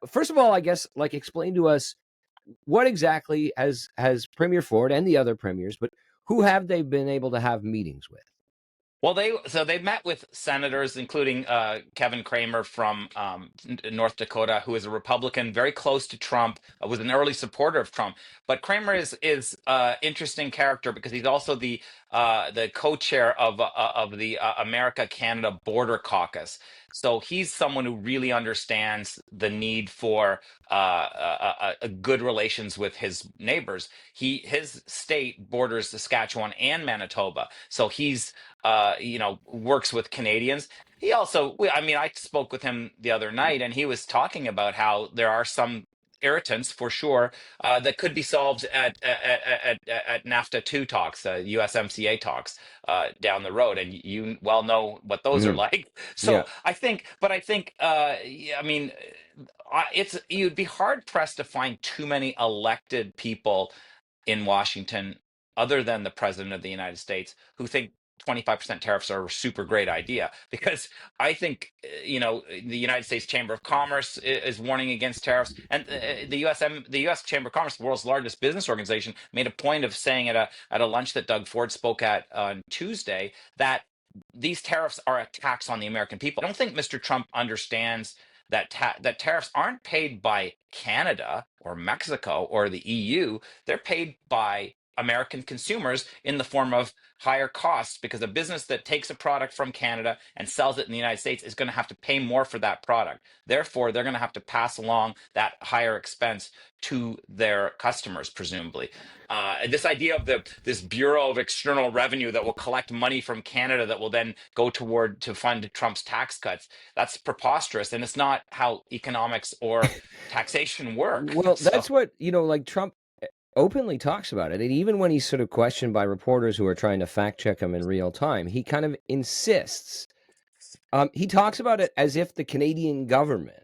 first of all, I guess, like, explain to us what exactly has Premier Ford and the other premiers, but who have they been able to have meetings with? Well, they met with senators, including Kevin Cramer from North Dakota, who is a Republican, very close to Trump, was an early supporter of Trump. But Cramer is interesting character because he's also the co-chair of the America Canada Border Caucus. So he's someone who really understands the need for good relations with his neighbors. His state borders Saskatchewan and Manitoba, so he's works with Canadians. He also, I mean, I spoke with him the other night, and he was talking about how there are some irritants for sure that could be solved at NAFTA 2 talks, USMCA talks down the road, and you well know what those are Mhm. like. Yeah. So I think, yeah, I mean, you'd be hard pressed to find too many elected people in Washington, other than the president of the United States, who think 25% tariffs are a super great idea. Because I think, the United States Chamber of Commerce is warning against tariffs, and the U.S. Chamber of Commerce, the world's largest business organization, made a point of saying at a lunch that Doug Ford spoke at on Tuesday that these tariffs are a tax on the American people. I don't think Mr. Trump understands that tariffs aren't paid by Canada or Mexico or the EU. They're paid by American consumers in the form of higher costs, because a business that takes a product from Canada and sells it in the United States is going to have to pay more for that product. Therefore, they're going to have to pass along that higher expense to their customers, presumably. This idea of this Bureau of External Revenue that will collect money from Canada that will then go to fund Trump's tax cuts, that's preposterous, and it's not how economics or taxation work. Well, So that's what, like, Trump openly talks about it. And even when he's sort of questioned by reporters who are trying to fact check him in real time, he kind of insists. He talks about it as if the Canadian government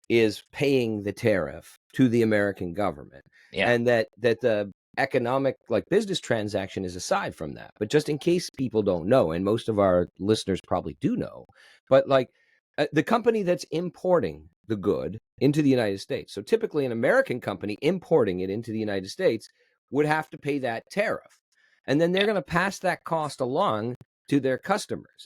is paying the tariff to the American government, yeah. and that the economic, like, business transaction is aside from that. But just in case people don't know, and most of our listeners probably do know, but, like, the company that's importing the good into the United States, so typically an American company importing it into the United States, would have to pay that tariff, and then they're going to pass that cost along to their customers.